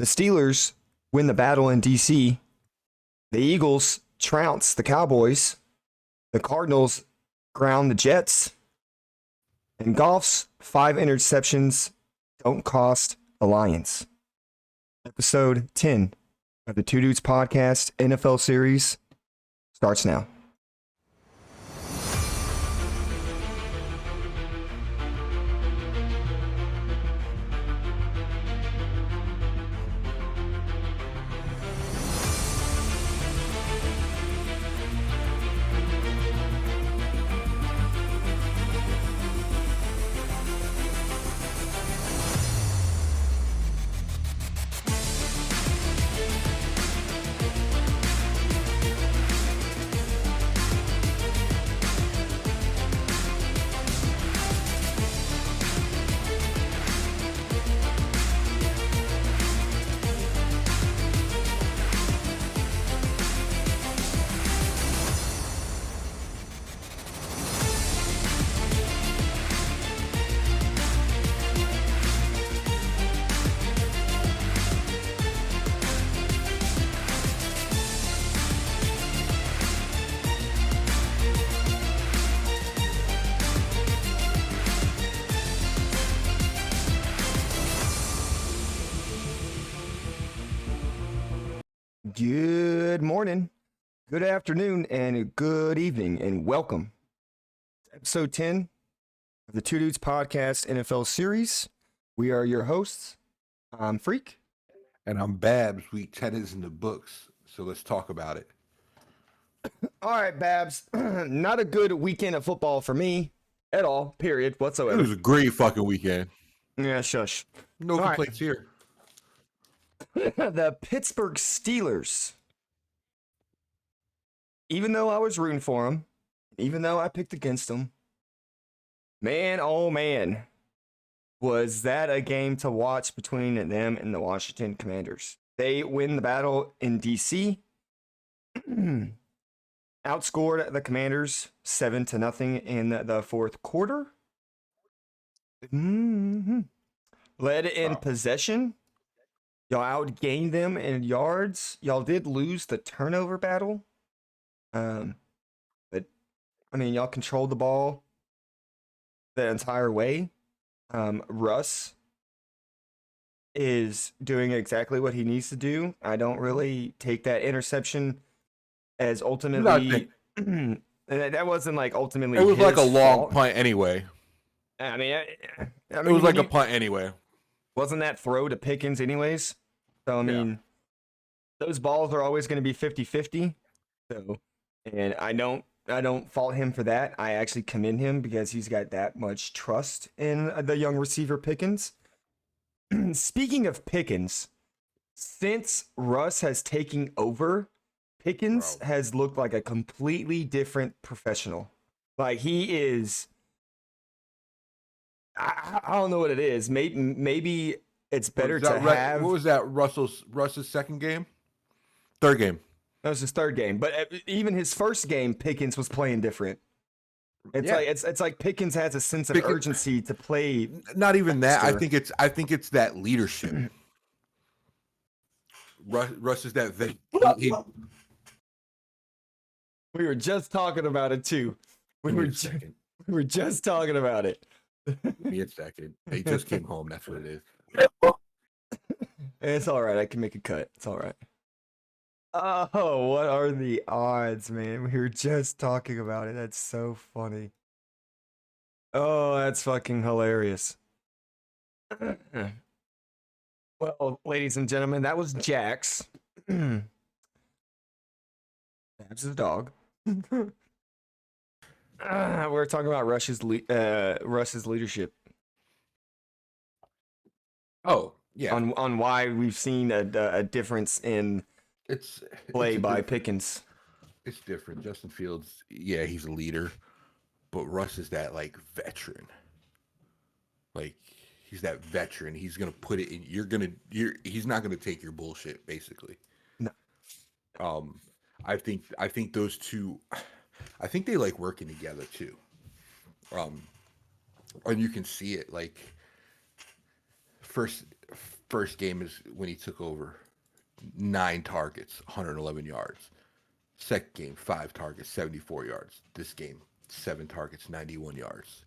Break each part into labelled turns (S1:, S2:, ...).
S1: The Steelers win the battle in DC. The Eagles trounce the Cowboys. The Cardinals ground the Jets. And golf's 5 interceptions don't cost the Lions. Episode 10 of the Two Dudes Podcast NFL series starts now. Good morning, good afternoon, and good evening, and welcome to episode 10 of the Two Dudes Podcast NFL series. We are your hosts. I'm Freak.
S2: And I'm Babs. Week 10 is in the books, so let's talk about it.
S1: All right, Babs. Not a good weekend of football for me at all, period, whatsoever.
S2: It was a great fucking weekend.
S1: Yeah, shush.
S2: No
S1: All
S2: complaints here.
S1: The Pittsburgh Steelers. Even though I was rooting for them, even though I picked against them, man, oh man, was that a game to watch between them and the Washington Commanders. They win the battle in DC, outscored the Commanders 7-0 in the fourth quarter. Led in possession. Y'all outgained them in yards. Y'all did lose the turnover battle. But I mean, y'all controlled the ball the entire way. Russ is doing exactly what he needs to do. I don't really take that interception as ultimately. That wasn't like ultimately.
S2: It was like a long
S1: fault.
S2: punt anyway.
S1: I mean,
S2: it was like a punt anyway.
S1: Wasn't that throw to Pickens anyways? So, I mean, those balls are always going to be 50-50. So, and I don't fault him for that. I actually commend him because he's got that much trust in the young receiver Pickens. Speaking of Pickens, since Russ has taken over, Pickens has looked like a completely different professional. Like he is... I don't know what it is. Maybe it's better to have.
S2: What was that? Russ's second game, third game.
S1: That was his third game, but even his first game, Pickens was playing different. It's like Pickens has a sense of urgency to play.
S2: Not even that. I think it's that leadership. Russ is that thing.
S1: We were just talking about it too. We were just talking about it.
S2: Give me a second. He just came home. That's what it is.
S1: It's all right. I can make a cut. It's all right. Oh, what are the odds, man? We were just talking about it. That's so funny. Oh, that's fucking hilarious. Well, ladies and gentlemen, that was Jax. Babs is a dog. We're talking about Russ's leadership.
S2: Oh, yeah.
S1: On why we've seen a difference in play by Pickens.
S2: It's different. Justin Fields, yeah, he's a leader, but Russ is that like veteran. Like he's that veteran. He's gonna put it in. He's not gonna take your bullshit, basically.
S1: No.
S2: I think those two. I think they like working together too. And you can see it like First game is when he took over. 9 targets, 111 yards. Second game, 5 targets, 74 yards. This game, 7 targets, 91 yards.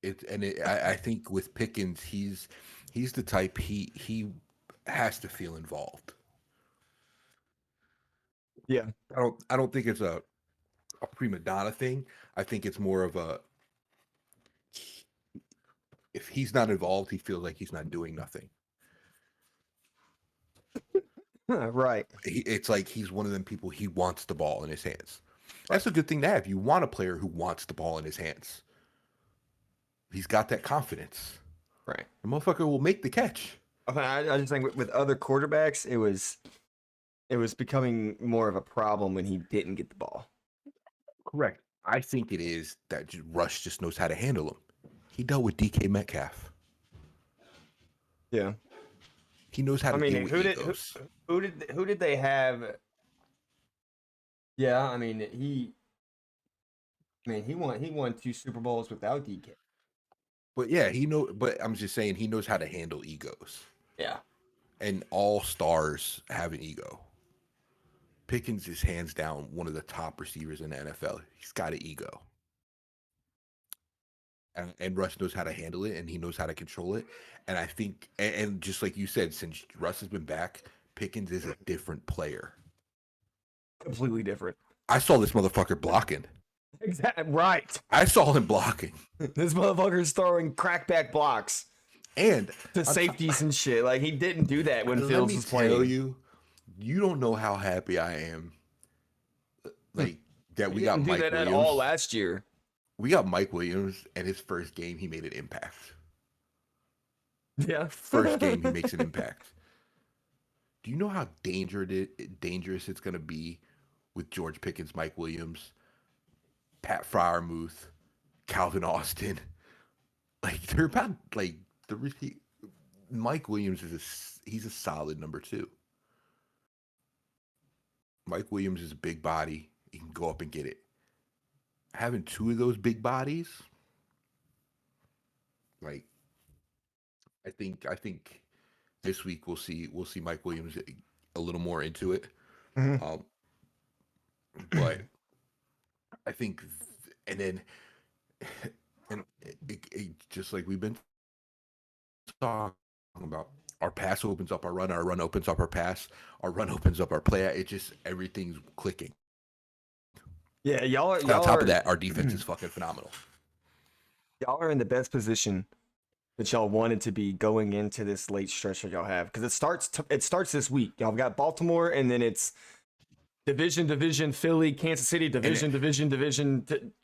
S2: I think with Pickens, he's the type he has to feel involved.
S1: Yeah.
S2: I don't think it's a prima donna thing. I think it's more of a, if he's not involved, he feels like he's not doing nothing.
S1: Right.
S2: It's like he's one of them people, he wants the ball in his hands. That's a good thing to have. You want a player who wants the ball in his hands. He's got that confidence.
S1: Right.
S2: The motherfucker will make the catch.
S1: I just think with other quarterbacks, it was becoming more of a problem when he didn't get the ball.
S2: Correct. I think it is that Rush just knows how to handle him. He dealt with DK Metcalf.
S1: Yeah.
S2: He knows how to deal with egos.
S1: Who did they have? Yeah, I mean he won 2 Super Bowls without DK.
S2: But but I'm just saying he knows how to handle egos.
S1: Yeah.
S2: And all stars have an ego. Pickens is hands down one of the top receivers in the NFL. He's got an ego. And Russ knows how to handle it, and he knows how to control it. And I think, and just like you said, since Russ has been back, Pickens is a different player.
S1: Completely different.
S2: I saw this motherfucker blocking.
S1: Exactly. Right.
S2: I saw him blocking.
S1: This motherfucker's throwing crackback blocks
S2: and
S1: to safeties and shit. Like he didn't do that when Fields was playing.
S2: Let me tell you, you don't know how happy I am. Like that we got Mike Williams. At all
S1: last year.
S2: We got Mike Williams, and his first game he made an impact.
S1: Yeah.
S2: First game he makes an impact. Do you know how dangerous it's going to be with George Pickens, Mike Williams, Pat Freiermuth, Calvin Austin? Like they're about like Mike Williams he's a solid number 2. Mike Williams is a big body. He can go up and get it. Having 2 of those big bodies, like I think this week we'll see Mike Williams a little more into it.
S1: Mm-hmm.
S2: But I think, and then, and it just like we've been talking about, our pass opens up our run opens up our pass, our run opens up our play. It just, everything's clicking.
S1: Yeah, y'all
S2: on top of that, our defense is fucking phenomenal.
S1: Y'all are in the best position that y'all wanted to be going into this late stretch that y'all have, because it starts this week. Y'all got Baltimore, and then it's division, Philly, Kansas City, division.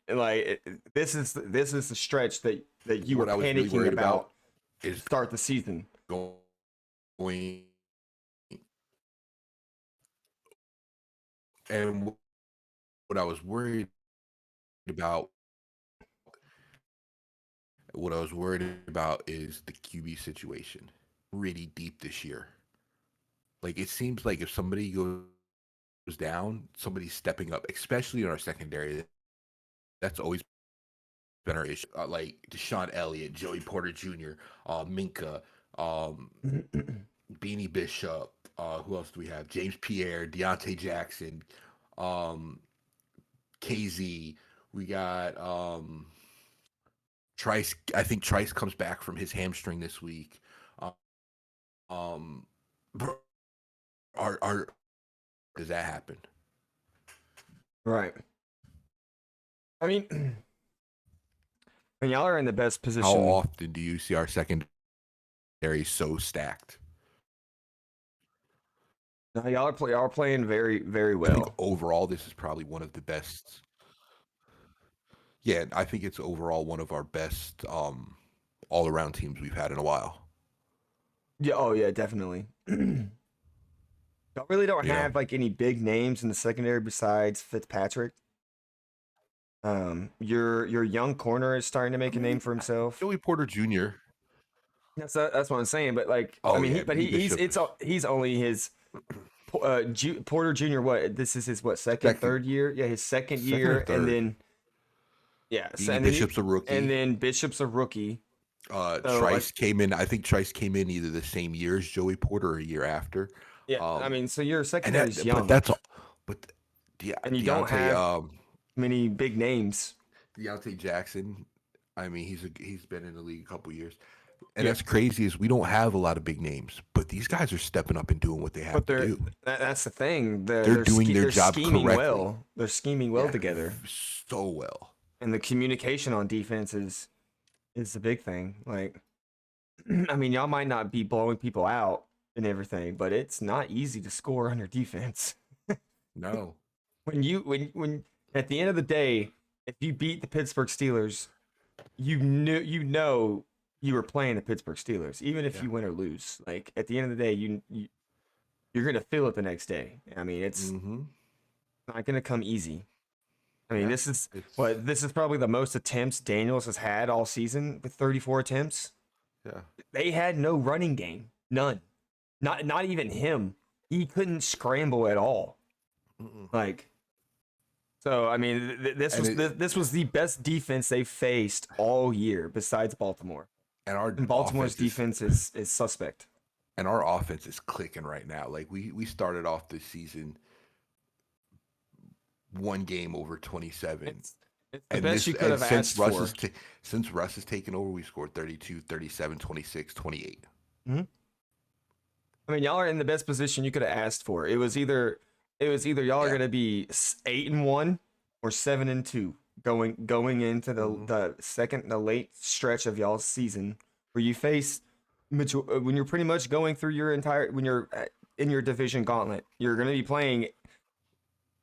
S1: Like this is the stretch that you were panicking really about is start the season.
S2: Going and what I was worried about is the QB situation. Really deep this year. Like it seems like if somebody goes down, somebody's stepping up, especially in our secondary. That's always been our issue. Like Deshaun Elliott, Joey Porter Jr., Minka, Beanie Bishop. Who else do we have? James Pierre, Deontay Jackson, KZ. We got Trice. I think Trice comes back from his hamstring this week. Does that happen?
S1: Right. I mean, y'all are in the best position.
S2: How often do you see our secondary so stacked?
S1: No, y'all are playing very, very well.
S2: I think overall, this is probably one of the best. Yeah, I think it's overall one of our best all-around teams we've had in a while.
S1: Yeah. Oh, yeah, definitely. Y'all really don't have like any big names in the secondary besides Fitzpatrick. Your young corner is starting to make a name for himself.
S2: Joey Porter Jr.
S1: That's what I'm saying. But like, he's only his Porter Jr. What this is his third year? Yeah, his second year, and then
S2: Bishop's a rookie,
S1: and then Bishop's a rookie. So like,
S2: Trice came in. I think Trice came in either the same year as Joey Porter or a year after.
S1: yeah, I
S2: Um,
S1: mean, so your
S2: and
S1: secondary's
S2: that, but
S1: young,
S2: that's all. But
S1: and you don't
S2: Deontay,
S1: have many big names.
S2: Deontay Jackson. I mean, he's been in the league a couple years, and
S1: Yeah,
S2: that's crazy. Is we don't have a lot of big names, but these guys are stepping up and doing what they have
S1: but
S2: to do.
S1: that's the thing. They're
S2: They're doing their
S1: they're
S2: job
S1: scheming
S2: correctly.
S1: well. They're scheming well
S2: Yeah,
S1: together,
S2: so well.
S1: and the communication on defense is the big thing. Like, I mean, y'all might not be blowing people out and everything, but it's not easy to score on your defense.
S2: No,
S1: When at the end of the day, if you beat the Pittsburgh Steelers, you know you were playing the Pittsburgh Steelers, even if
S2: yeah.
S1: you win or lose. Like at the end of the day, you're gonna feel it the next day. I mean, it's
S2: Mm-hmm.
S1: not gonna come easy. I mean,
S2: Yeah, it's
S1: this is probably the most attempts Daniels has had all season with 34 attempts.
S2: yeah.
S1: They had no running game, none. Not even him. He couldn't scramble at all.
S2: Mm-mm.
S1: Like, so I mean,
S2: And
S1: this was the best defense they faced all year besides Baltimore.
S2: and our
S1: And Baltimore's
S2: offense is
S1: defense is suspect.
S2: and our offense is clicking right now. Like we started off this season one game over 27.
S1: It's the
S2: And
S1: best you could have
S2: since
S1: asked for.
S2: since Russ has taken over, we scored 32, 37, 26, 28.
S1: Mhm. I mean, y'all are in the best position you could have asked for. It was either y'all are
S2: Yeah.
S1: gonna be 8-1 or 7-2 going into
S2: Mhm.
S1: the late stretch of y'all's season where you face when you're pretty much going through your entire when you're in your division gauntlet. You're gonna be playing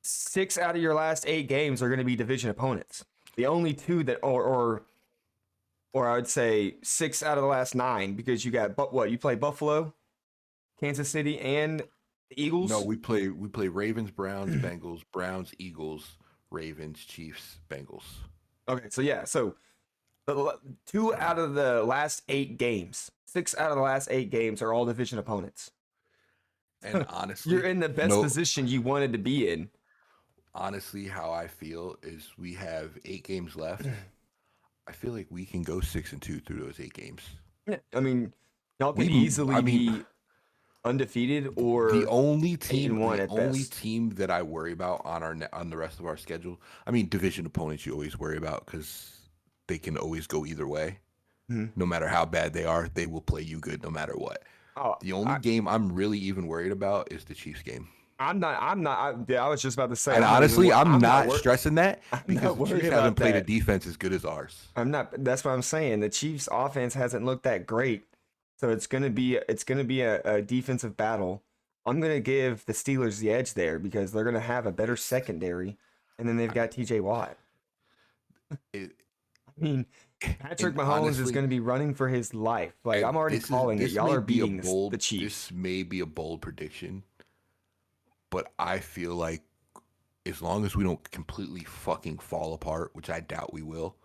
S1: 6 out of your last 8 games are gonna be division opponents. The only two that or I would say 6 out of the last 9 because you got but what you play Buffalo, Kansas City, and the
S2: No,
S1: Eagles.
S2: we play Ravens, Browns, Bengals, Browns, Eagles, Ravens, Chiefs, Bengals.
S1: Okay, so yeah, so 2 out of the last 8 games, 6 out of the last 8 games are all division opponents.
S2: And
S1: You're
S2: honestly,
S1: in the best
S2: no,
S1: position you wanted to be in.
S2: honestly, how I feel is we have 8 games left. I feel like we can go 6-2 through those 8 games.
S1: Yeah, I mean, y'all could
S2: I
S1: easily
S2: mean,
S1: be undefeated
S2: the
S1: or
S2: only
S1: 8-1
S2: the
S1: at
S2: only
S1: best.
S2: team that I worry about on the rest of our schedule. I mean, division opponents you always worry about because they can always go either way.
S1: Mhm.
S2: No matter how bad they are, they will play you good no matter what.
S1: Oh,
S2: The only
S1: I,
S2: game I'm really even worried about is the Chiefs game.
S1: I'm not. I'm not. I was just about to say.
S2: And honestly, I'm
S1: I'm not.
S2: not stressing that
S1: I'm
S2: because
S1: not
S2: the
S1: worried
S2: Chiefs haven't
S1: about
S2: played a
S1: that.
S2: defense as good as ours.
S1: I'm not. That's what I'm saying. The Chiefs' offense hasn't looked that great, so it's gonna be a defensive battle. I'm gonna give the Steelers the edge there because they're gonna have a better secondary, and then they've
S2: I,
S1: got T.J. Watt.
S2: it,
S1: I mean, Patrick
S2: and
S1: Mahomes is
S2: honestly,
S1: gonna be running for his life. Like I'm
S2: and
S1: already calling it.
S2: this
S1: Y'all
S2: may
S1: are
S2: be a
S1: beating the
S2: bold
S1: Chiefs.
S2: prediction, but I feel like as long as we don't completely fucking fall apart, which I doubt we will,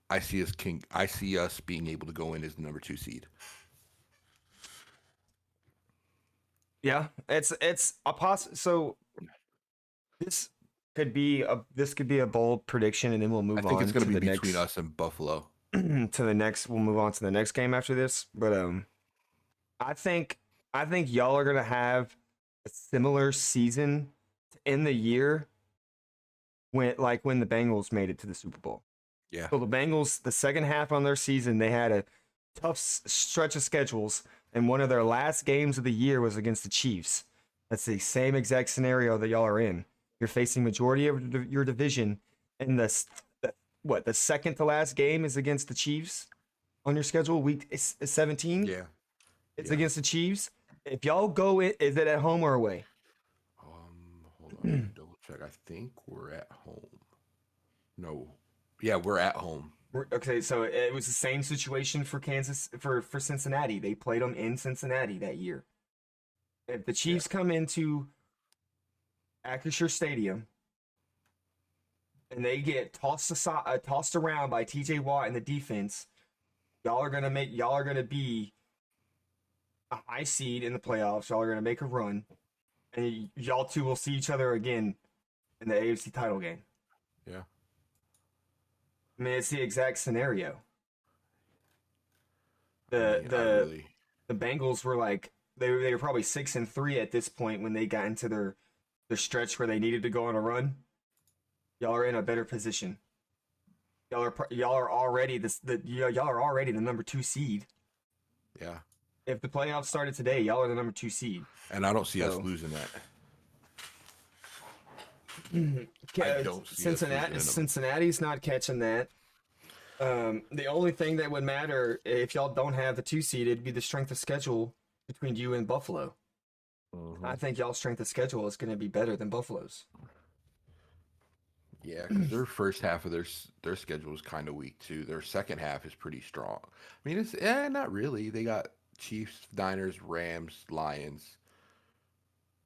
S2: I see us being able to go in as the number 2 seed.
S1: Yeah, it's a So this this could be a bold prediction, and then we'll
S2: I
S1: move
S2: think it's
S1: on
S2: going
S1: to
S2: to be
S1: the
S2: between
S1: next
S2: us and Buffalo.
S1: to the next. We'll move on to the next game after this. But I think I think y'all are gonna have a similar season to end the year when the Bengals made it to the Super Bowl.
S2: Yeah.
S1: So the Bengals, the second half on their season, they had a tough stretch of schedules, and one of their last games of the year was against the Chiefs. That's the same exact scenario that y'all are in. You're facing majority of your division, and the second to last game is against the Chiefs on your schedule. Week 17,
S2: Yeah.
S1: it's
S2: Yeah.
S1: against the Chiefs. If y'all go in, is it at home or away?
S2: Hold on, let me double check. I think we're at home. No. Yeah, we're at home.
S1: Okay, so it was the same situation for Cincinnati. They played them in Cincinnati that year. If the
S2: Yeah.
S1: Chiefs come into Acrisure Stadium and they get tossed around by T.J. Watt and the defense, y'all are gonna be a high seed in the playoffs. Y'all are gonna make a run, and y'all two will see each other again in the AFC title game.
S2: Yeah.
S1: I mean, it's the exact scenario.
S2: I
S1: The
S2: mean, I
S1: the
S2: really,
S1: the Bengals were like they were probably 6-3 at this point when they got into their stretch where they needed to go on a run. Y'all are in a better position. Y'all are already y'all are already the number 2 seed.
S2: yeah.
S1: If the playoffs started today, y'all are the number 2 seed.
S2: And I don't see us
S1: So
S2: losing that. I don't see us losing in them.
S1: Cincinnati's not catching that. The only thing that would matter if y'all don't have the 2 seed, it'd be the strength of schedule between you and Buffalo. I think y'all's strength of schedule is going to be better than Buffalo's.
S2: Yeah, because their first half of their schedule is kind of weak too. Their second half is pretty strong. I mean, it's not really. They got Chiefs, Niners, Rams, Lions,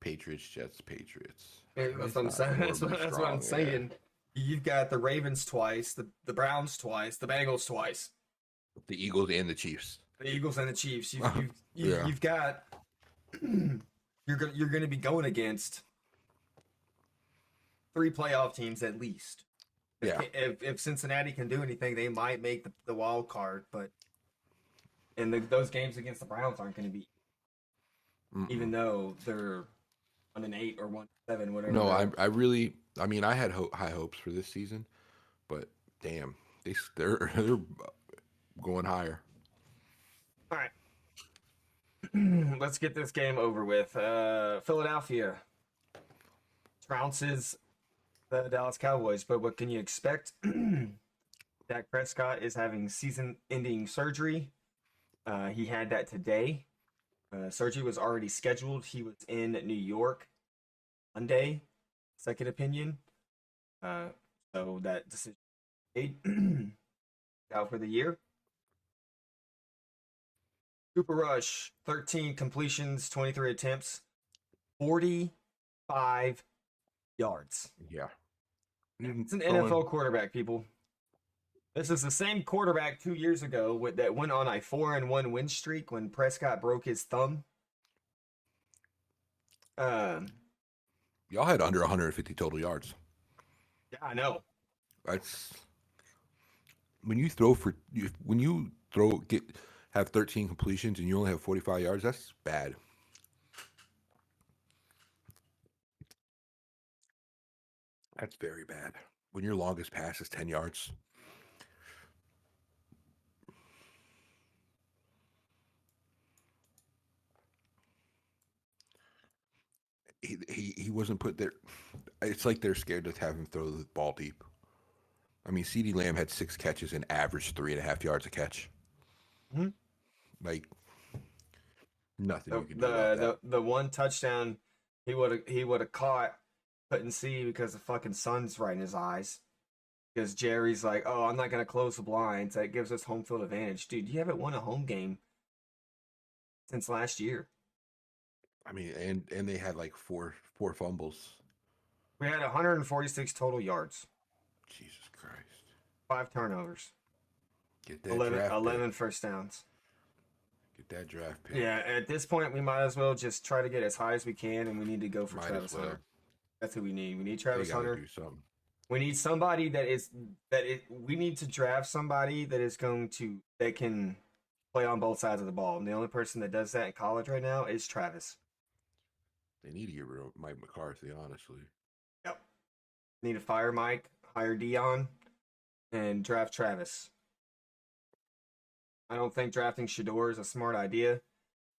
S2: Patriots, Jets, Patriots.
S1: Yeah,
S2: I mean,
S1: that's
S2: it's
S1: what I'm
S2: not
S1: saying.
S2: horribly
S1: That's what I'm
S2: strong. Yeah.
S1: saying. You've got the Ravens twice, the Browns twice, the Bengals twice,
S2: The Eagles and the Chiefs.
S1: the Eagles and the Chiefs.
S2: Yeah.
S1: You've got you're gonna be going against 3 playoff teams at least.
S2: Yeah.
S1: If Cincinnati can do anything, they might make the wild card, but those games against the Browns aren't going to be, even though they're 1-8 or 1-7, whatever.
S2: No, I mean, I had high hopes for this season, but damn, they're going higher.
S1: All right. Let's get this game over with. Philadelphia trounces the Dallas Cowboys, but what can you expect? Dak Prescott is having season-ending surgery. He had that today. Surgery was already scheduled. He was in New York Monday, second opinion. So that decision made out for the year. Cooper Rush, 13 completions, 23 attempts, 45 yards.
S2: Yeah.
S1: It's an NFL quarterback, people. This is the same quarterback 2 years ago that went on a 4-1 win streak when Prescott broke his thumb.
S2: Y'all had under 150 total yards.
S1: Yeah, I know.
S2: That's when you have 13 completions and you only have 45 yards. That's bad. That's very bad. When your longest pass is 10 yards. He wasn't put there. It's like they're scared to have him throw the ball deep. I mean, CeeDee Lamb had 6 catches and averaged 3.5 yards a catch.
S1: Mm-hmm.
S2: Like nothing you can do about that.
S1: The one touchdown he would have caught, couldn't see because the fucking sun's right in his eyes. Because Jerry's like, oh, I'm not gonna close the blinds. That gives us home field advantage, dude. You haven't won a home game since last year.
S2: I mean, and they had like four fumbles.
S1: We had 146 total yards.
S2: Jesus Christ.
S1: 5 turnovers.
S2: Get that
S1: 11 first downs.
S2: Get that draft pick.
S1: Yeah, at this point, we might as well just try to get as high as we can, and we need to go for
S2: Might
S1: Travis
S2: as well.
S1: Hunter. That's who we need. We need Travis
S2: They gotta
S1: Hunter.
S2: do something.
S1: We need somebody we need to draft somebody that can play on both sides of the ball. And the only person that does that in college right now is Travis.
S2: They need to get rid of Mike McCarthy, honestly.
S1: Yep. Need to fire Mike, hire Dion, and draft Travis. I don't think drafting Shador is a smart idea.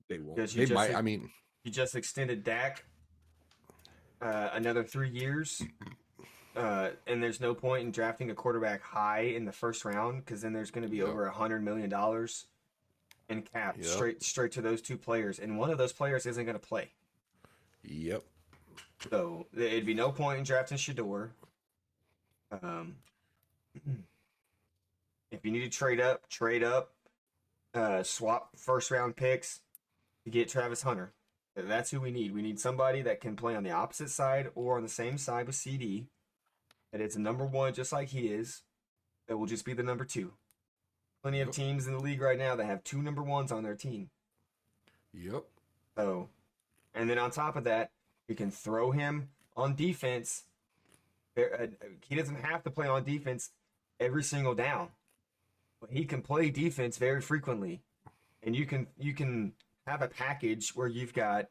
S2: They won't.
S1: Because
S2: They might. I mean,
S1: you just extended Dak another 3 years. And there's no point in drafting a quarterback high in the first round because then there's going to be over $100 million in cap straight to those 2 players, and one of those players isn't going to play.
S2: Yep.
S1: So it'd be no point in drafting Shador. If you need to trade up. Swap first round picks to get Travis Hunter. That's who we need. We need somebody that can play on the opposite side or on the same side with CD. That it's a number 1 just like he is. That will just be the number 2. Plenty of teams in the league right now that have 2 number 1s on their team.
S2: Yep.
S1: So, and then on top of that, you can throw him on defense. He doesn't have to play on defense every single down, but he can play defense very frequently. and you can have a package where you've got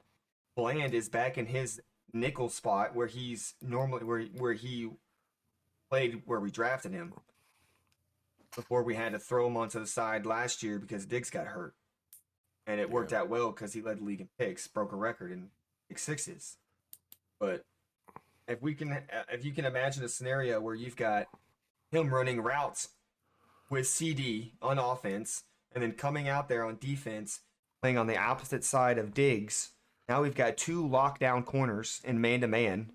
S1: Bland is back in his nickel spot where he's normally where he played where we drafted him before we had to throw him onto the side last year because Diggs got hurt, and it
S2: Yeah.
S1: worked out well because he led the league in picks, broke a record in pick sixes. But if you can imagine a scenario where you've got him running routes with CD on offense and then coming out there on defense, playing on the opposite side of Diggs. Now we've got two lockdown corners in man to man,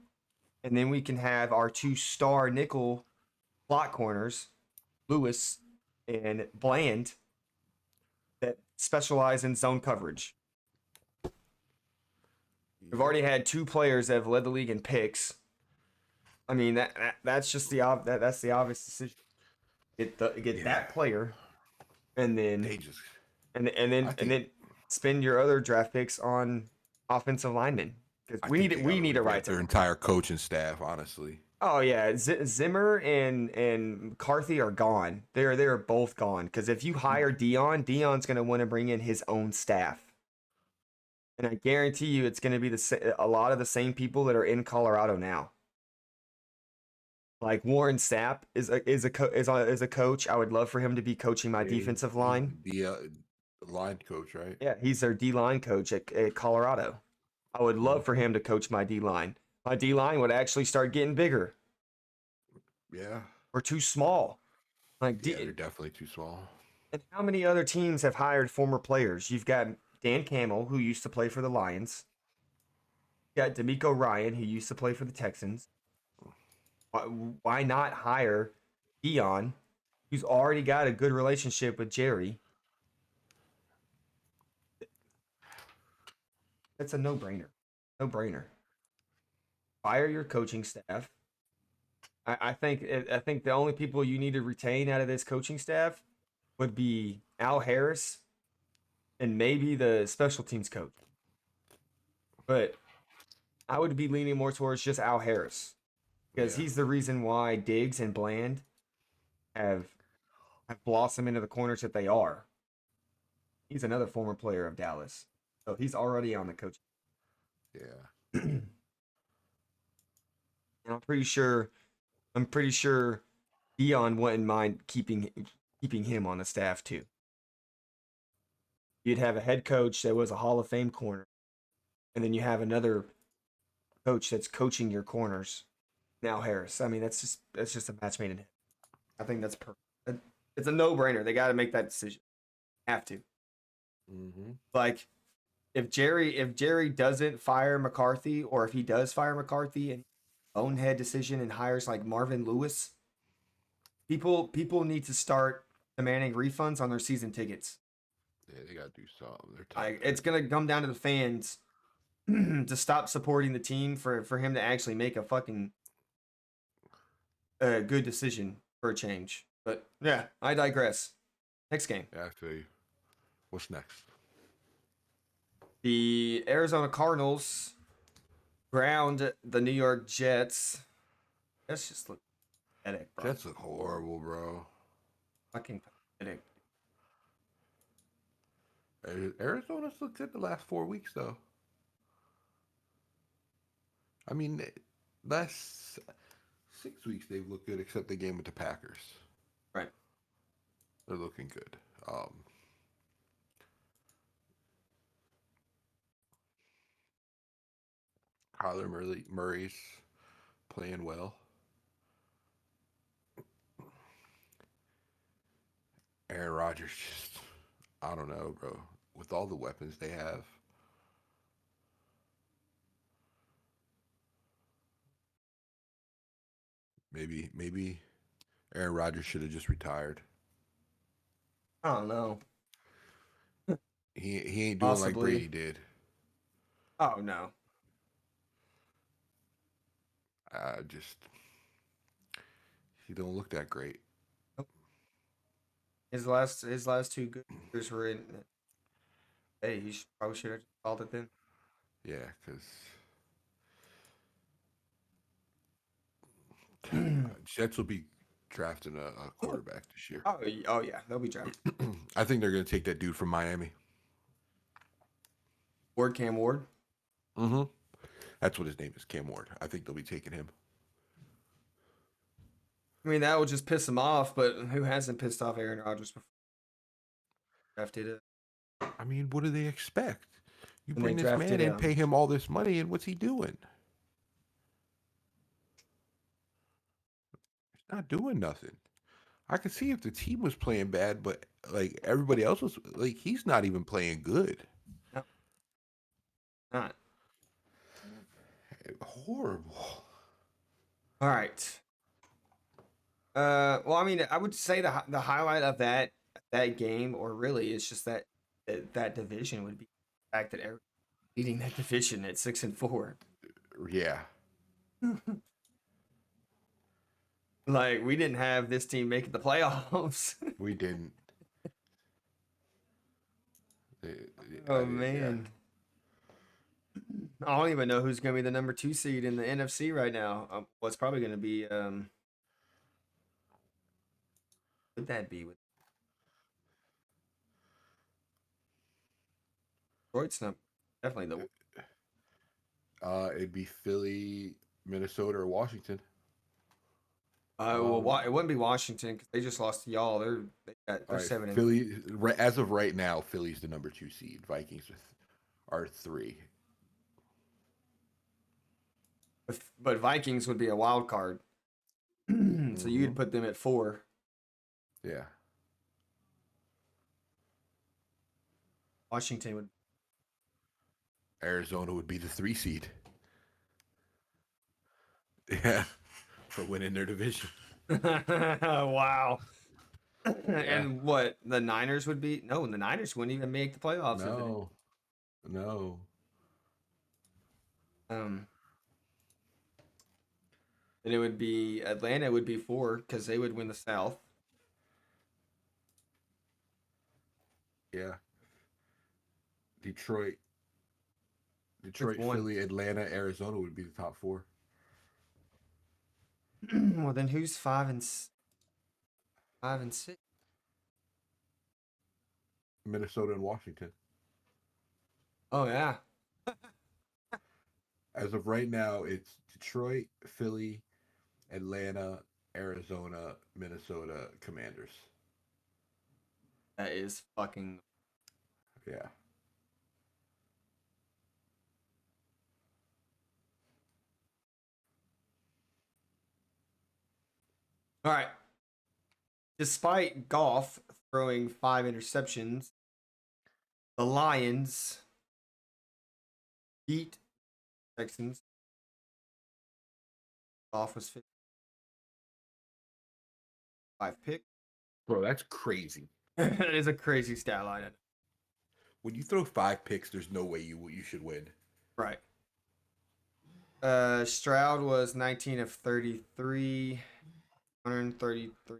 S1: and then we can have our two star nickel slot corners, Lewis and Bland, that specialize in zone coverage. We've already had two players that have led the league in picks. I mean that's just that's the obvious decision. Get that player, and then
S2: They just
S1: and
S2: I think
S1: then spend your other draft picks on offensive linemen because
S2: I
S1: we
S2: think
S1: need
S2: they
S1: we
S2: gotta
S1: need a right
S2: revamp their
S1: tackle.
S2: entire coaching staff, honestly.
S1: Oh yeah, Zimmer and McCarthy are gone. They're both gone because if you hire Dion's going to want to bring in his own staff, and I guarantee you it's going to be a lot of the same people that are in Colorado now. Like Warren Sapp is a coach. I would love for him to be coaching my
S2: Yeah,
S1: defensive
S2: he's
S1: line.
S2: the line coach, right?
S1: Yeah, he's their D line coach at Colorado. I would love for
S2: Mhm.
S1: him to coach my D line. My D line would actually start getting bigger.
S2: Yeah.
S1: We're too small. Like,
S2: Yeah, they're definitely too small.
S1: and how many other teams have hired former players? You've got Dan Campbell, who used to play for the Lions. You got D'Amico Ryan, who used to play for the Texans. Why not hire Dion, who's already got a good relationship with Jerry? That's a no-brainer. No-brainer. Fire your coaching staff. I think the only people you need to retain out of this coaching staff would be Al Harris and maybe the special teams coach. But I would be leaning more towards just Al Harris because
S2: Yeah.
S1: he's the reason why Diggs and Bland have have blossomed into the corners that they are. He's another former player of Dallas, so he's already on the coach.
S2: Yeah.
S1: And I'm pretty sure Dion wouldn't mind keeping him on the staff too. You'd have a head coach that was a Hall of Fame corner, and then you have another coach that's coaching your corners. Now Harris. I mean, that's just a match made in heaven. I think that's perfect. It's a no-brainer. They got to make that decision. Have to.
S2: Mm-hmm.
S1: Like if Jerry doesn't fire McCarthy, or if he does fire McCarthy and bonehead decision and hires like Marvin Lewis, people need to start demanding refunds on their season tickets.
S2: Yeah, they gotta do something. They're
S1: Like
S2: tired.
S1: it's gonna come down to the fans to stop supporting the team for him to actually make a fucking good decision for a change. But yeah, I digress. Next game.
S2: Yeah, I feel you. What's next?
S1: The Arizona Cardinals ground the New York Jets. That's just pathetic, bro.
S2: Jets look horrible, bro.
S1: Fucking pathetic.
S2: Arizona's looked good the last 4 weeks, though. I mean, last 6 weeks they've looked good, except the game with the Packers.
S1: Right.
S2: They're looking good. Murray's playing well. Aaron Rodgers just, I don't know, bro. With all the weapons they have, maybe Aaron Rodgers should have just retired.
S1: I don't know.
S2: He ain't doing like
S1: Possibly.
S2: Brady did.
S1: Oh no.
S2: Just he don't look that great.
S1: His last two good years were in. Hey, probably should have called it then.
S2: Yeah, because Jets will be drafting a quarterback this year.
S1: Oh yeah, they'll be drafted.
S2: I think they're going to take that dude from Miami.
S1: Ward, Cam Ward.
S2: Mm-hmm. That's what his name is, Cam Ward. I think they'll be taking him.
S1: I mean, that will just piss him off, but who hasn't pissed off Aaron Rodgers before? Drafted it.
S2: I mean, what do they expect? You
S1: And they
S2: bring this man
S1: drafted
S2: in, pay him all this money, and what's he doing? He's not doing nothing. I could see if the team was playing bad, but like everybody else was, like he's not even playing good.
S1: no, not.
S2: Horrible.
S1: All right. Well, I mean, I would say the highlight of that game, or really, it's just that division would be the fact that everyone's leading that division at 6-4.
S2: Yeah.
S1: Like we didn't have this team making the playoffs.
S2: We didn't.
S1: Oh man. I don't even know who's going to be the number 2 seed in the NFC right now. What's probably going to be would that be with Detroit's number? Definitely the
S2: It'd be Philly, Minnesota, or Washington.
S1: well, it wouldn't be Washington because they just lost to y'all. They're
S2: All right,
S1: 7
S2: Philly. As of right now, Philly's the number 2 seed. Vikings are 3.
S1: but Vikings would be a wild card. So you'd put them at 4.
S2: Yeah.
S1: Washington would.
S2: Arizona would be the 3 seed. Yeah, for winning their division.
S1: Wow. And what the Niners would be? No, the Niners wouldn't even make the playoffs.
S2: No.
S1: Then it would be Atlanta would be 4 because they would win the South.
S2: Yeah. Detroit,
S1: one.
S2: Philly, Atlanta, Arizona would be the top 4.
S1: Well, then who's 5 and 6?
S2: Minnesota and Washington.
S1: Oh yeah.
S2: As of right now, it's Detroit, Philly, Atlanta, Arizona, Minnesota, Commanders.
S1: That is fucking.
S2: Yeah.
S1: All right. Despite Goff throwing 5 interceptions, the Lions beat Texans. Goff was 5 pick.
S2: Bro, that's crazy.
S1: That is a crazy stat line.
S2: When you throw 5 picks, there's no way you should win.
S1: Right. Stroud was 19 of 33, 133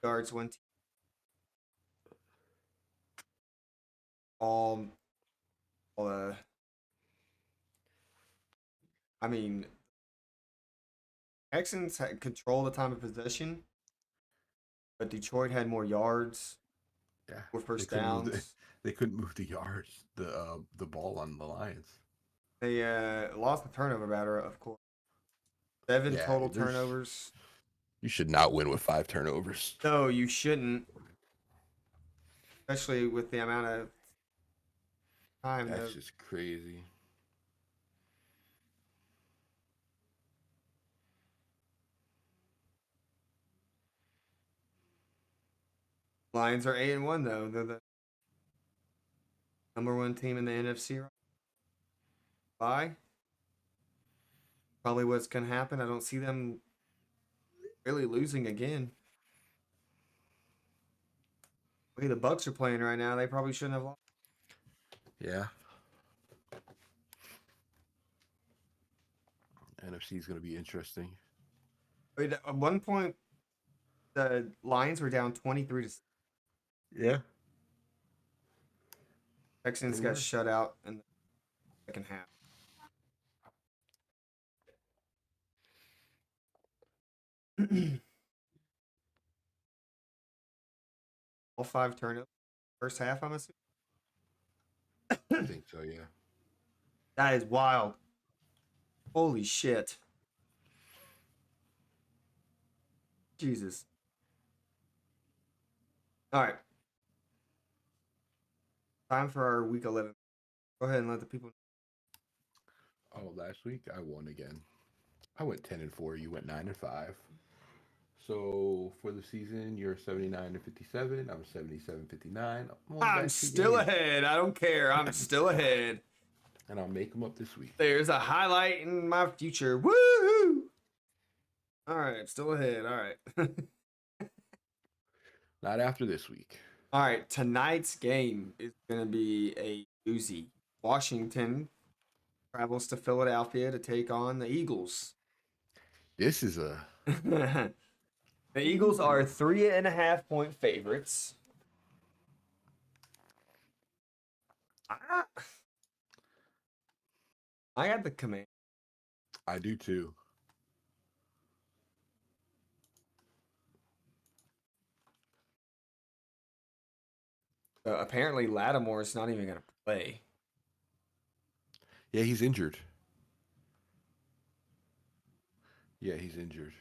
S1: yards, 1 all I mean, Texans had control the time of possession, but Detroit had more yards,
S2: Yeah.
S1: more first downs.
S2: They couldn't move the yards, the ball on the Lions.
S1: They lost the turnover battle, of course. 7 total turnovers.
S2: You should not win with 5 turnovers.
S1: No, you shouldn't. Especially with the amount of time.
S2: That's just crazy.
S1: Lions are 8-1 though. They're the number 1 team in the NFC. Bye. Probably what's gonna happen. I don't see them really losing again. The way the Bucks are playing right now, they probably shouldn't have lost.
S2: Yeah. NFC is going to be interesting.
S1: Wait, at one point, the Lions were down 23 to.
S2: Yeah.
S1: Texans got shut out in the second half. All 5 turnovers first half, I'm assuming.
S2: I think so. Yeah.
S1: That is wild. Holy shit. Jesus. All right. Time for our week 11. Go ahead and let the people.
S2: Oh, last week I won again. I went 10-4. You went 9-5. So for the season, you're 79-57. I'm 77-59. I'm only
S1: I'm
S2: back 2
S1: still
S2: games,
S1: ahead. I don't care. I'm still ahead.
S2: and I'll make them up this week.
S1: There's a highlight in my future. Woo! All right. I'm still ahead. All right.
S2: Not after this week.
S1: All right. Tonight's game is going to be a doozy. Washington travels to Philadelphia to take on the Eagles.
S2: This is a
S1: The Eagles are 3.5-point favorites. I got the command.
S2: I do too.
S1: Apparently, Lattimore is not even going to play.
S2: Yeah, he's injured. Yeah, he's injured.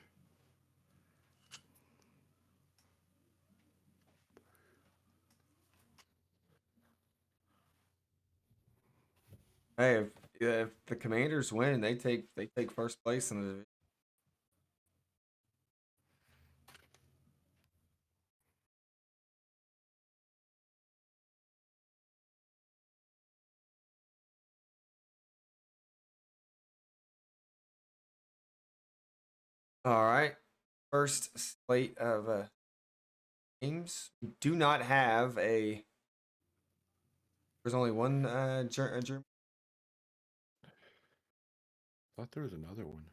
S1: Hey, if the Commanders win, they take first place in the division. All right, first slate of games. We do not have a. There's only one German.
S2: Thought there was another one.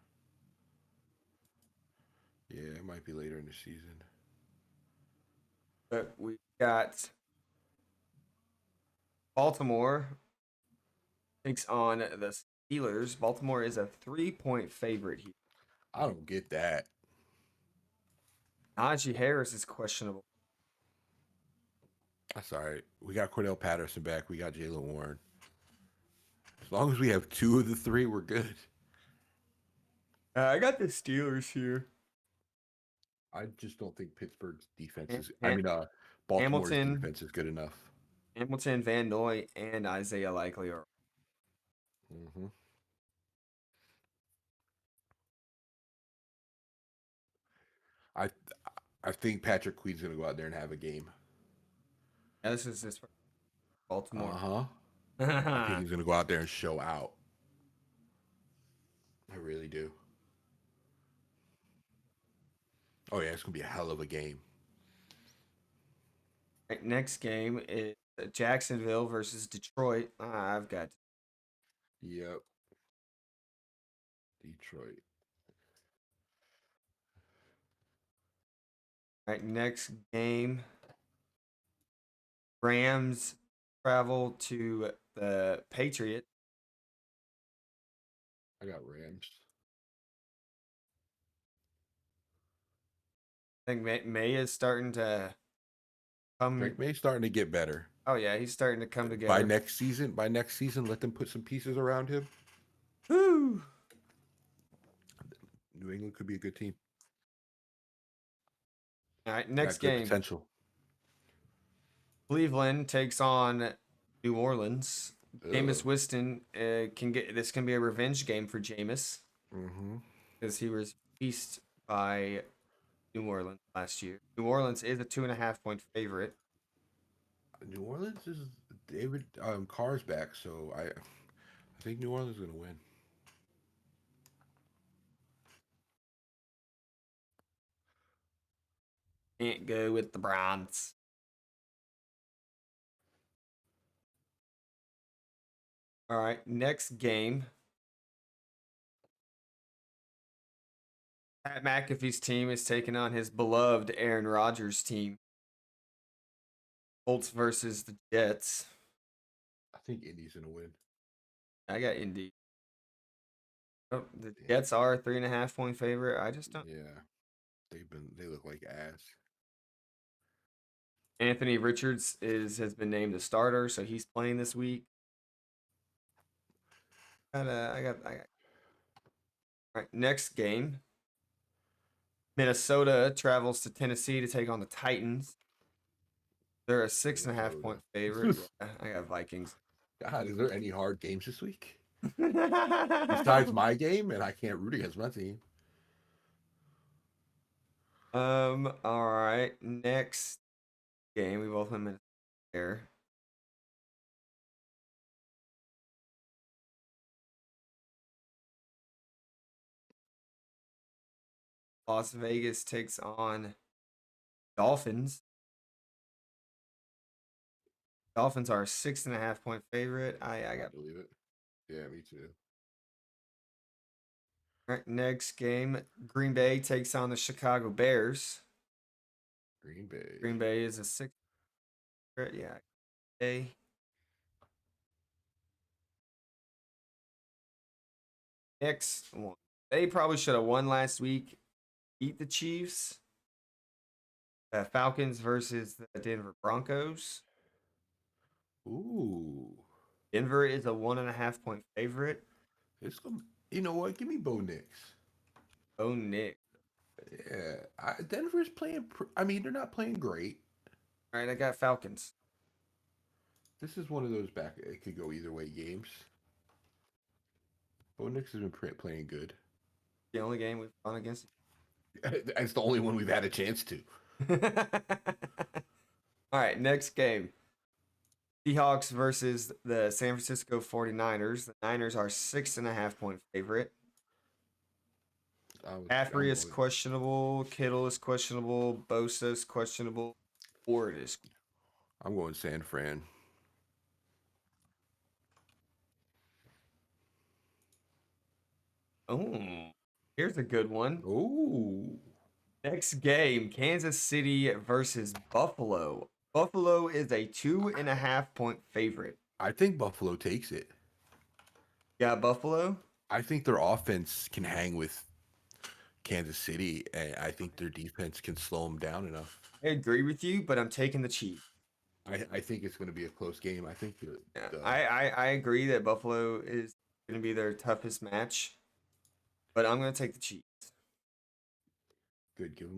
S2: Yeah, it might be later in the season.
S1: But we got Baltimore takes on the Steelers. Baltimore is a 3-point favorite here.
S2: I don't get that.
S1: Najee Harris is questionable.
S2: That's all right. We got Cordell Patterson back. We got Jalen Warren. As long as we have 2 of the 3, we're good.
S1: I got the Steelers here.
S2: I just don't think Pittsburgh's defense is. Baltimore's
S1: Hamilton,
S2: defense is good enough.
S1: Hamilton, Van Noy, and Isaiah Likely are.
S2: Mm-hmm. I I think Patrick Queen's gonna go out there and have a game.
S1: Yeah, this is his first Baltimore.
S2: Uh-huh. I think he's gonna go out there and show out. I really do. Oh yeah, it's gonna be a hell of a game.
S1: Right, next game is Jacksonville versus Detroit. I've got.
S2: Yep. Detroit.
S1: Right, next game. Rams travel to the Patriots.
S2: I got Rams.
S1: I think May is starting to come.
S2: Drake May's starting to get better.
S1: Oh yeah, he's starting to come
S2: By
S1: together.
S2: next season, let them put some pieces around him.
S1: Woo!
S2: New England could be a good team.
S1: All right, next
S2: Got good
S1: game.
S2: potential.
S1: Cleveland takes on New Orleans. Jameis
S2: Ugh.
S1: Winston can get this. Can be a revenge game for Jameis
S2: Mm-hmm.
S1: because he was beast by New Orleans last year. New Orleans is a 2.5-point favorite.
S2: New Orleans is David Carr's back, so I think New Orleans is gonna win.
S1: Can't go with the Browns. All right, next game. Pat McAfee's team is taking on his beloved Aaron Rodgers team. Colts versus the Jets.
S2: I think Indy's gonna win.
S1: I got Indy. Oh, the
S2: Damn.
S1: Jets are a 3.5-point favorite. I just don't.
S2: Yeah, they look like ass.
S1: Anthony Richards has been named a starter, so he's playing this week. I got. All right, next game. Minnesota travels to Tennessee to take on the Titans. They're a 6.5 point favorite. Yeah, I got Vikings.
S2: God, is there any hard games this week besides my game? And I can't root against my team.
S1: All right. Next game, we both went Minnesota there. Las Vegas takes on Dolphins. Dolphins are a 6.5 point favorite. I
S2: I
S1: got.
S2: believe it. Yeah, me too.
S1: All right, next game, Green Bay takes on the Chicago Bears.
S2: Green Bay.
S1: Green Bay is a 6. Yeah. A. Next one. They probably should have won last week. Beat the Chiefs. Falcons versus the Denver Broncos.
S2: Ooh.
S1: Denver is a 1.5 point favorite.
S2: It's gonna, you know what? Give me Bo Nix.
S1: Oh, Nick.
S2: Yeah, Denver's playing. I mean, they're not playing great.
S1: All right, I got Falcons.
S2: This is one of those back. It could go either way games. Bo Nix has been playing good.
S1: The only game we've won against.
S2: It's the only one we've had a chance to.
S1: All right, next game. Seahawks versus the San Francisco 49ers. The Niners are 6.5 point favorite. Caffrey is questionable. Kittle is questionable. Bosa is questionable. Ward is.
S2: I'm going San Fran.
S1: Oh, here's a good one.
S2: Oh,
S1: Next game, Kansas City versus Buffalo. Buffalo is a 2.5 point favorite.
S2: I think Buffalo takes it.
S1: Yeah, Buffalo.
S2: I think their offense can hang with Kansas City, and I think their defense can slow them down enough.
S1: I agree with you, but I'm taking the Chiefs.
S2: I think it's going to be a close game. I think
S1: Yeah, I agree that Buffalo is going to be their toughest match, but I'm going to take the Chiefs.
S2: good. Give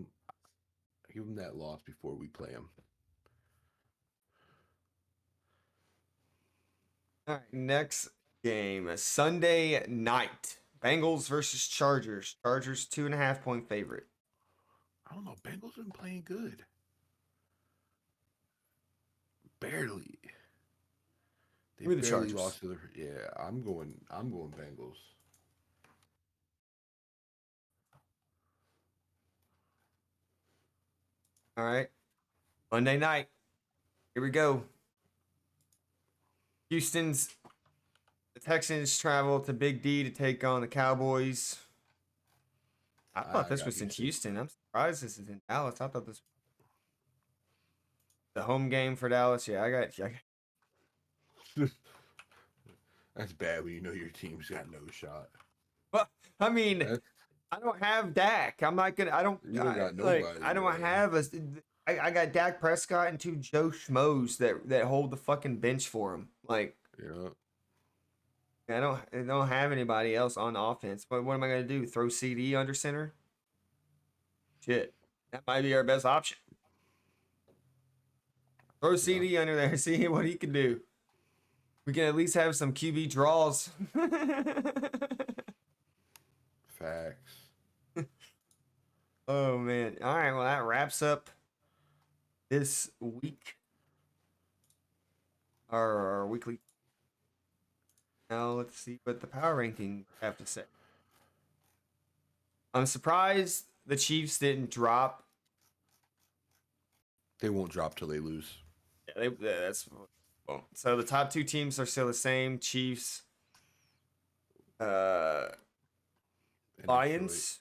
S2: them that loss before we play them.
S1: All right, next game, Sunday night. Bengals versus Chargers. Chargers 2.5 point favorite.
S2: I don't know. Bengals have been playing good. Barely. They
S1: Who are the
S2: barely
S1: Chargers?
S2: lost to the. Yeah, I'm going Bengals.
S1: All right, Monday night. Here we go. The Texans travel to Big D to take on the Cowboys. I thought this was in Houston. I'm surprised this is in Dallas. I thought this was the home game for Dallas. Yeah, I got.
S2: That's bad when you know your team's got no shot.
S1: Well, I mean,
S2: That's,
S1: I don't have Dak. I'm not gonna. I don't.
S2: you don't got nobody.
S1: I don't have a. I got Dak Prescott and 2 Joe Schmoes that hold the fucking bench for him. Like,
S2: Yeah.
S1: I don't have anybody else on offense. But what am I gonna do? Throw CD under center? Shit, that might be our best option. Throw CD under there. See what he can do. We can at least have some QB draws.
S2: Facts.
S1: Oh man. All right. Well, that wraps up this week. Our weekly. Now let's see what the power ranking have to say. I'm surprised the Chiefs didn't drop.
S2: They won't drop till they lose.
S1: Yeah, that's well. So the top 2 teams are still the same. Chiefs,
S2: And
S1: Lions.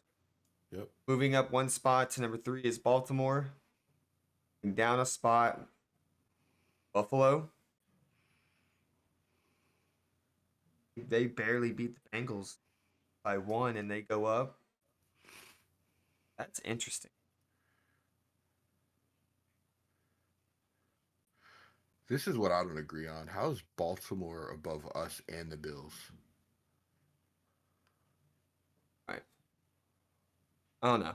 S2: Detroit. Yep.
S1: Moving up 1 spot to number 3 is Baltimore. And down a spot, Buffalo. They barely beat the Bengals by 1 and they go up. That's interesting.
S2: This is what I don't agree on. How is Baltimore above us and the Bills?
S1: I don't know.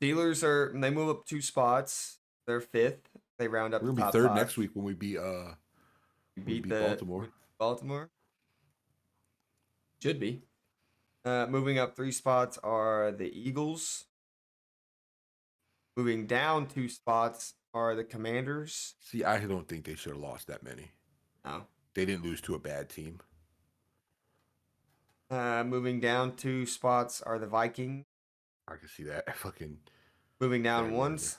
S1: Steelers they move up 2 spots. They're 5th. They round up
S2: We're
S1: the
S2: gonna be
S1: top
S2: third
S1: 5.
S2: next week when we beat Baltimore.
S1: Baltimore. Should be. Moving up 3 spots are the Eagles. Moving down 2 spots are the Commanders.
S2: See, I don't think they should have lost that many.
S1: No.
S2: They didn't lose to a bad team.
S1: Moving down 2 spots are the Vikings.
S2: I can see that. Fucking
S1: Moving down
S2: barely
S1: once.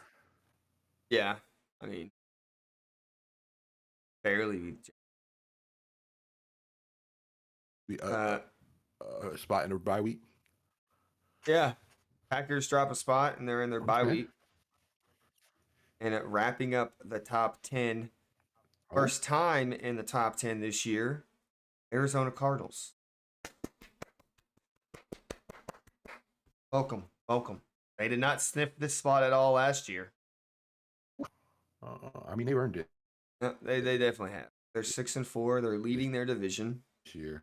S1: Yeah. I mean, barely.
S2: a spot in a bye week.
S1: Yeah. Packers drop a spot and they're in their bye
S2: Okay.
S1: week. And wrapping up the top 10.
S2: Oh.
S1: First time in the top 10 this year, Arizona Cardinals. Welcome. They did not sniff this spot at all last year.
S2: I mean, they earned it
S1: No, they definitely have. They're 6-4. They're leading their division.
S2: this year.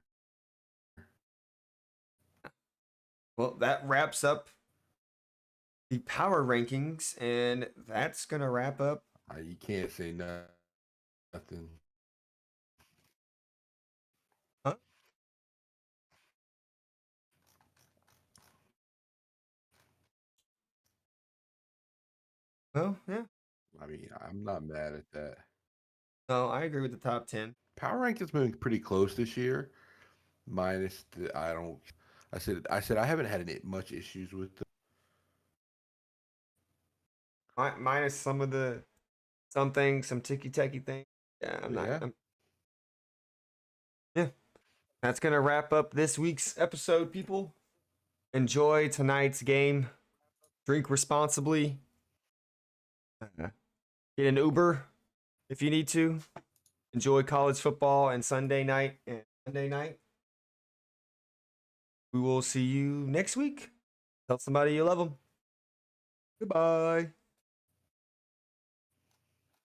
S1: Well, that wraps up the power rankings, and that's gonna wrap up.
S2: You can't say nothing.
S1: Huh? Well, yeah.
S2: I mean, I'm not mad at that.
S1: No, I agree with the top 10.
S2: Power rankings been pretty close this year. Minus the I said I haven't had any much issues with the
S1: Minus some ticky-tacky things. Yeah, I'm not. Yeah. That's going to wrap up this week's episode, people. Enjoy tonight's game. Drink responsibly. Get an Uber if you need to. Enjoy college football and Sunday night and Monday night. We will see you next week. Tell somebody you love them. Goodbye.